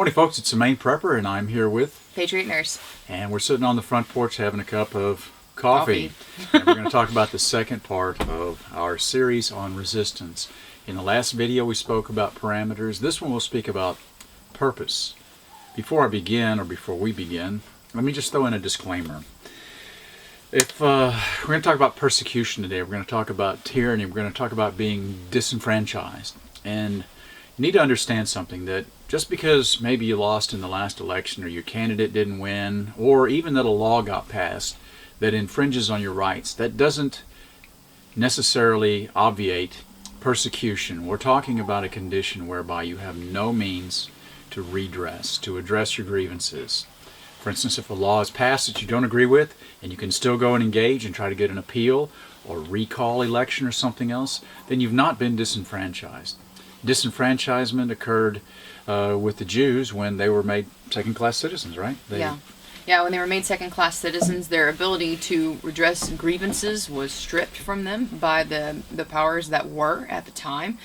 Morning folks, it's the MainePrepper and I'm here with PatriotNurse. And we're sitting on the front porch having a cup of coffee. And we're going to talk about the second part of our series on resistance. In the last video we spoke about parameters. This one we'll speak about purpose. Before we begin, let me just throw in a disclaimer. If we're going to talk about persecution today, we're going to talk about tyranny, we're going to talk about being disenfranchised. And you need to understand something, that just because maybe you lost in the last election or your candidate didn't win, or even that a law got passed that infringes on your rights, that doesn't necessarily obviate persecution. We're talking about a condition whereby you have no means to redress, to address your grievances. For instance, if a law is passed that you don't agree with, and you can still go and engage and try to get an appeal or recall election or something else, then you've not been disenfranchised. Disenfranchisement occurred with the Jews when they were made second-class citizens, right? Yeah, when they were made second-class citizens, their ability to redress grievances was stripped from them by the powers that were at the time.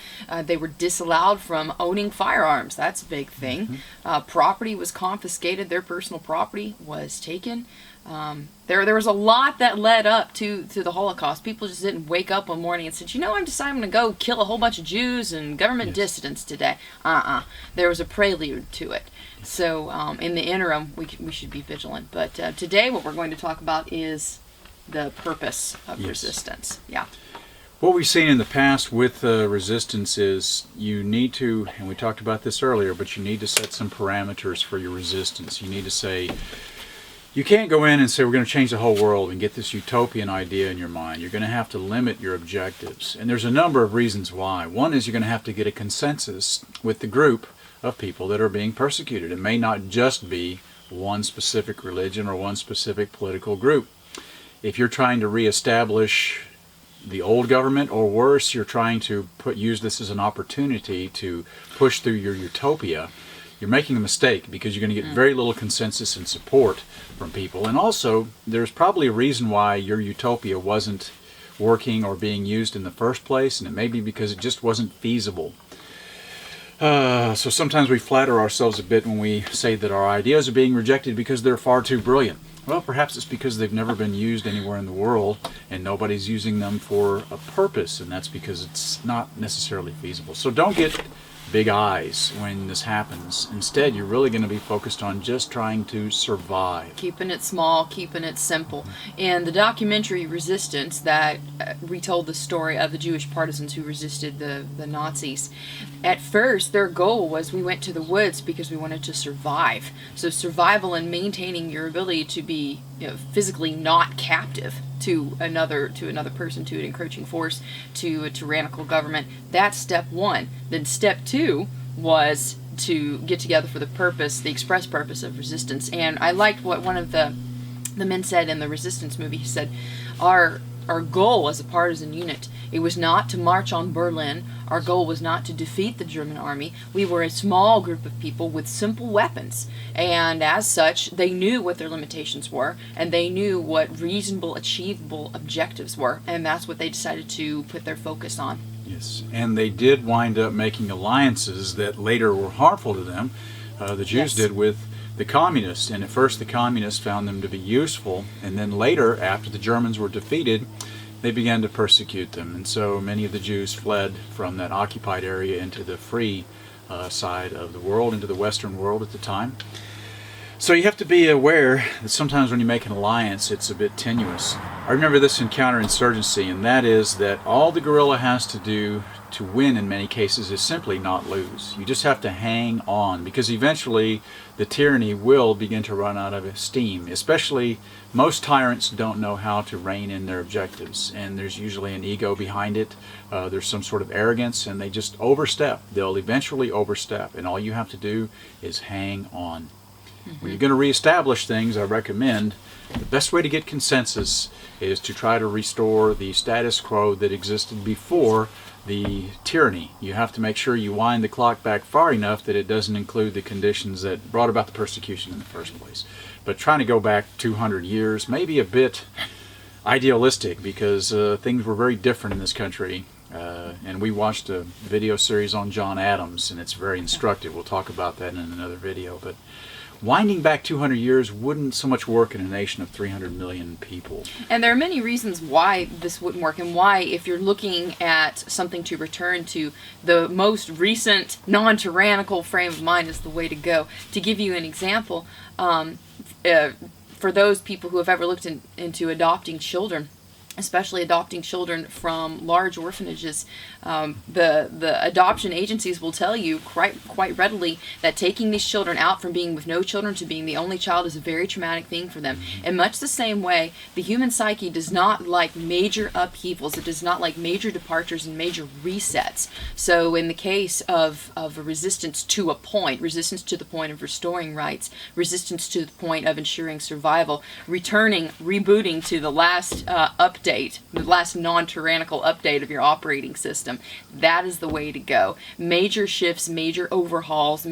They were disallowed from owning firearms. That's a big thing. Property was confiscated. Their personal property was taken. There was a lot that led up to the Holocaust. People just didn't wake up one morning and said, you know, I'm deciding to go kill a whole bunch of Jews and government dissidents today. There was a prelude to it. So in the interim, we should be vigilant. But today what we're going to talk about is the purpose of resistance. Yeah. What we've seen in the past with resistance is you need to, and we talked about this earlier, but you need to set some parameters for your resistance. You need to say, you can't go in and say we're going to change the whole world and get this utopian idea in your mind. You're going to have to limit your objectives. And there's a number of reasons why. One is you're going to have to get a consensus with the group of people that are being persecuted. It may not just be one specific religion or one specific political group. If you're trying to reestablish the old government, or worse, you're trying to use this as an opportunity to push through your utopia, you're making a mistake, because you're going to get very little consensus and support from people. And also, there's probably a reason why your utopia wasn't working or being used in the first place, and it may be because it just wasn't feasible. So sometimes we flatter ourselves a bit when we say that our ideas are being rejected because they're far too brilliant. Well, perhaps it's because they've never been used anywhere in the world and nobody's using them for a purpose, and that's because it's not necessarily feasible. So don't get big eyes when this happens. Instead, you're really going to be focused on just trying to survive. Keeping it small, keeping it simple. And the documentary Resistance that retold the story of the Jewish partisans who resisted the Nazis. At first, their goal was, we went to the woods because we wanted to survive. So survival and maintaining your ability to be, physically not captive to another person, to an encroaching force, to a tyrannical government. That's step one. Then step two was to get together for the purpose, the express purpose of resistance. And I liked what one of the men said in the Resistance movie. He said, our goal as a partisan unit, it was not to march on Berlin. Our goal was not to defeat the German army. We were a small group of people with simple weapons. And as such, they knew what their limitations were, and they knew what reasonable, achievable objectives were. And that's what they decided to put their focus on. Yes, and they did wind up making alliances that later were harmful to them. The Jews did with the communists, and at first the communists found them to be useful, and then later, after the Germans were defeated, they began to persecute them. And so many of the Jews fled from that occupied area into the free side of the world, into the Western world at the time. So you have to be aware that sometimes when you make an alliance, it's a bit tenuous. I remember this in counterinsurgency, and that is that all the guerrilla has to do to win in many cases is simply not lose. You just have to hang on, because eventually the tyranny will begin to run out of steam. Especially, most tyrants don't know how to rein in their objectives, and there's usually an ego behind it. There's some sort of arrogance, and they just overstep. They'll eventually overstep, and all you have to do is hang on. When you're going to reestablish things, I recommend the best way to get consensus is to try to restore the status quo that existed before the tyranny. You have to make sure you wind the clock back far enough that it doesn't include the conditions that brought about the persecution in the first place. But trying to go back 200 years may be a bit idealistic, because things were very different in this country And we watched a video series on John Adams, and it's very instructive. We'll talk about that in another video. But winding back 200 years wouldn't so much work in a nation of 300 million people. And there are many reasons why this wouldn't work, and why, if you're looking at something to return to, the most recent non-tyrannical frame of mind is the way to go. To give you an example, for those people who have ever looked into adopting children, especially adopting children from large orphanages, the adoption agencies will tell you quite readily that taking these children out from being with no children to being the only child is a very traumatic thing for them. In much the same way, the human psyche does not like major upheavals. It does not like major departures and major resets. So in the case of a resistance to a point, resistance to the point of restoring rights, resistance to the point of ensuring survival, returning, rebooting to the last update, the last non-tyrannical update of your operating system, that is the way to go. Major shifts, major overhauls,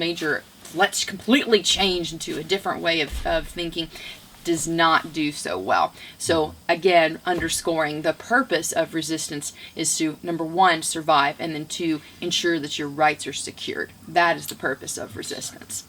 let's completely change into a different way of thinking does not do so well. So again, underscoring the purpose of resistance is to, number one, survive, and then two, ensure that your rights are secured. That is the purpose of resistance.